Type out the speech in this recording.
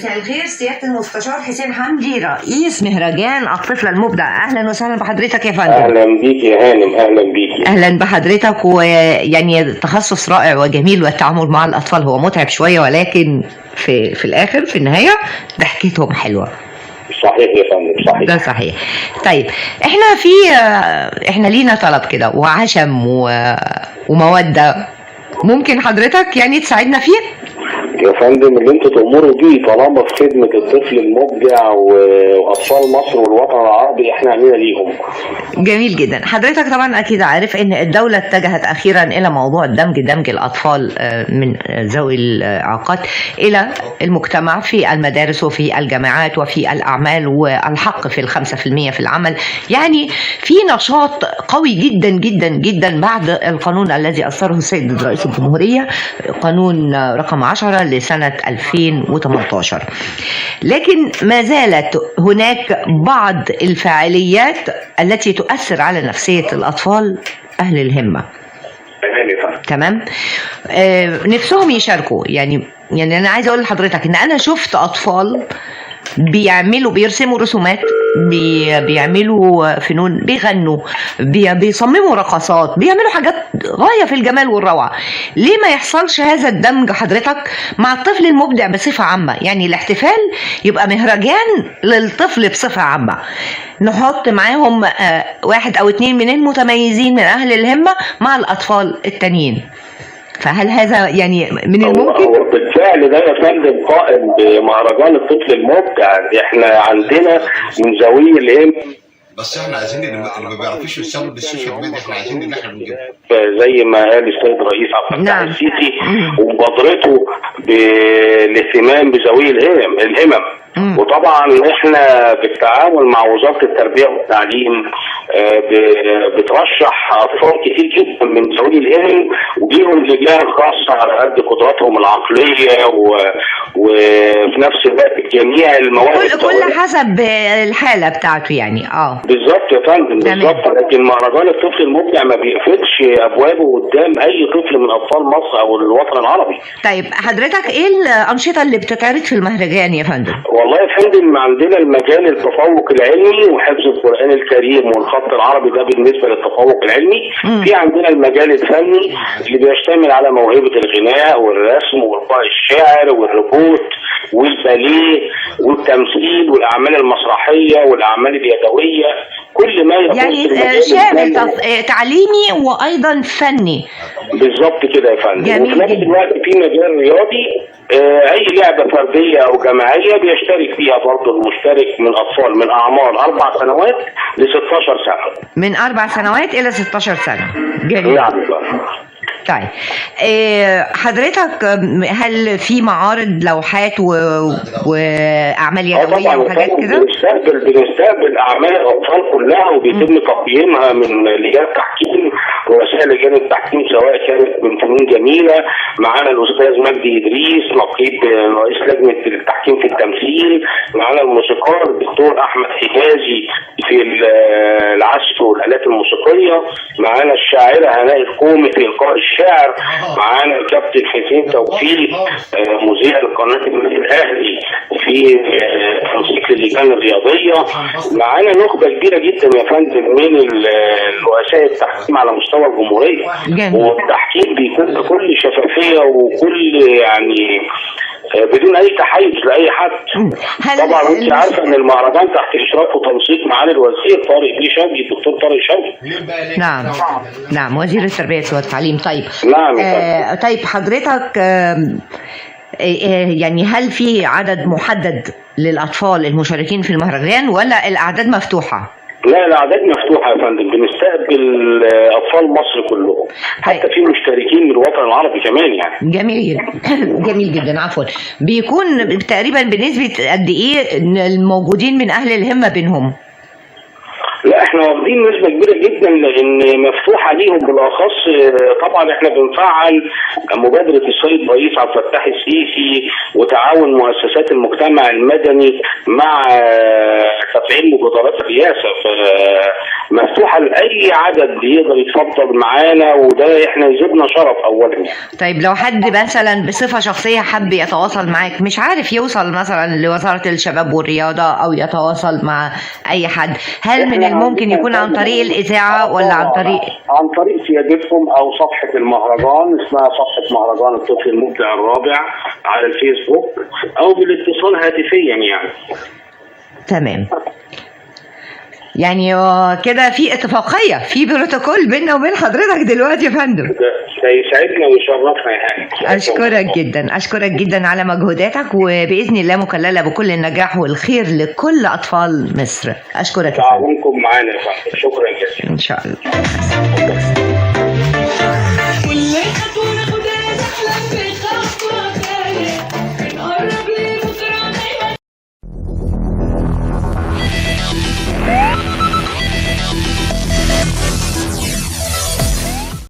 مساء الخير سيادة المستشار حسين حمدي رئيس مهرجان الطفل المبدع. اهلا وسهلا بحضرتك يا فندم. اهلا بيك يا هانم، اهلا بيك. اهلا بحضرتك. ويعني تخصص رائع وجميل، والتعامل مع الاطفال هو متعب شوية، ولكن في الاخر في النهاية ضحكتهم حلوة. صحيح يا فندم، صحيح. ده صحيح. طيب احنا لينا طلب كده وعشم ومودة، ممكن حضرتك يعني تساعدنا فيه؟ يا فندم اللي انتوا تأمروا بيه، طالما في خدمة الطفل المبدع وأطفال مصر والوطن العربي احنا عنينا ليهم. جميل جدا. حضرتك طبعا أكيد عارف إن الدولة اتجهت أخيرا إلى موضوع دمج الأطفال من ذوي الإعاقات إلى المجتمع في المدارس وفي الجامعات وفي الأعمال، والحق في 5% في العمل. يعني في نشاط قوي جدا جدا جدا بعد القانون الذي أصدره السيد رئيس الجمهورية، قانون رقم 10 لسنة 2018. لكن ما زالت هناك بعض الفعاليات التي تؤثر على نفسية الأطفال أهل الهمة. تمام. نفسهم يشاركوا. يعني أنا عايزة أقول لحضرتك إن أنا شفت أطفال بيرسموا رسومات، بيعملوا فنون، بيغنوا، بيصمموا رقصات، بيعملوا حاجات غاية في الجمال والروعة. ليه ما يحصلش هذا الدمج حضرتك مع الطفل المبدع بصفة عامة؟ يعني الاحتفال يبقى مهرجان للطفل بصفة عامة، نحط معاهم 1 أو 2 من المتميزين من أهل الهمة مع الأطفال التانيين. فهل هذا يعني من الممكن؟ هو بالفعل ده يا فندم قائم بمهرجان الطفل المبدع. احنا عندنا من ذوي الهم، بس احنا عايزين اللي ما بيعرفوش يشتغلوا بالسوشيال ميديا، احنا عايزين اللي احنا بنجيبه زي ما قال السيد الرئيس عبد الفتاح السيسي ومبادرته بالاهتمام بذوي الهمم. وطبعا احنا بالتعاون مع وزارة التربية والتعليم بترشح اطفال كتير جدا من ذوي الهمم، وليهم لجان خاصة على قد قدراتهم العقلية وفي نفس الوقت جميع المواد كل حسب الحالة بتاعته يعني. بالظبط يا فندم، بالظبط. لكن مهرجان الطفل المبدع ما بيقفلش ابوابه قدام اي طفل من اطفال مصر او الوطن العربي. طيب حضرتك ايه الانشطه اللي بتتعرض في المهرجان يا فندم؟ والله يا فندم عندنا المجال التفوق العلمي وحفظ القرآن الكريم والخط العربي، ده بالنسبة للتفوق العلمي. في عندنا المجال الفني اللي بيشتمل على موهبة الغناء والرسم والقاء الشعر والركوت والباليه والتمثيل والأعمال المسرحية والأعمال اليدوية، كل ما يخص يعني شامل تعليمي وأيضا فني. بالظبط كده يا فندم. وفي نفس الوقت في مجال رياضي، أي لعبة فردية أو جماعية بيشترك فيها برضه المشترك من أطفال من أعمار 4 سنوات ل 16 سنة. من 4 سنوات إلى 16 سنة. جميل. نعم. طيب حضرتك هل في معارض لوحات واعمال يدويه وحاجات كده؟ بنستقبل اعمال الاطفال كلها وبيتم تقييمها من لجان تحكيم، رؤساء لجان التحكيم سواء كانت من فنون جميله. معانا الاستاذ مجدي ادريس نقيب رئيس لجنه التحكيم في التمثيل. معانا الموسيقار الدكتور احمد حجازي في العزف والالات الموسيقيه. معانا الشاعره هناء الكومي في القاء الشعر. معانا الكابتن حسين توفيق مذيع قناه النادي الاهلي في تنسيق اللجان الرياضيه. معانا نخبه كبيره جدا يا فندم من رؤساء التحكيم على مستوى الجمهوريه. والتحكيم بيكون بكل شفافيه وكل يعني بدون اي تحيز لاي حد. طبعا انت عارفه ان المهرجان تحت اشراف وتنسيق معالي الوزير طارق بيه شوقي، الدكتور طارق شوقي. نعم وزير التربيه والتعليم. طيب نعم. طيب حضرتك يعني هل في عدد محدد للاطفال المشاركين في المهرجان ولا الاعداد مفتوحه؟ لا الاعداد مفتوحه يا فندم، بنستقبل اطفال مصر كلهم، حتى في مشتركين من الوطن العربي كمان يعني. جميل جميل جدا. عفوا، بيكون تقريبا بنسبه قد ايه الموجودين من اهل الهمه بينهم؟ لا احنا واخدين نسبه كبيره جدا لان مفتوحه ليهم بالاخص. طبعا احنا بنفعل مبادره السيد الرئيس عبد الفتاح السيسي وتعاون مؤسسات المجتمع المدني مع تفعيل مبادرات الرئاسه، فمفتوحه لاي عدد يقدر يتفضل معانا، وده احنا يزيدنا شرف اولا. طيب لو حد مثلا بصفه شخصيه حب يتواصل معاك، مش عارف يوصل مثلا لوزاره الشباب والرياضه او يتواصل مع اي حد، هل من الممكن يكون عن طريق الاذاعه ولا عن طريق سيادتهم او صفحه المهرجان اسمها صفحه مهرجان الطفل المبدع الرابع على الفيسبوك، او بالاتصال هاتفيا يعني. تمام. يعني كده في اتفاقيه، في بروتوكول بيننا وبين حضرتك دلوقتي يا فندم. ده يسعدنا ويشرفنا يعني. اشكرك جدا على مجهوداتك، وباذن الله مكلله بكل النجاح والخير لكل اطفال مصر. اشكرك. تعاونكم معانا يا فندم. شكرا جزيلا. ان شاء الله.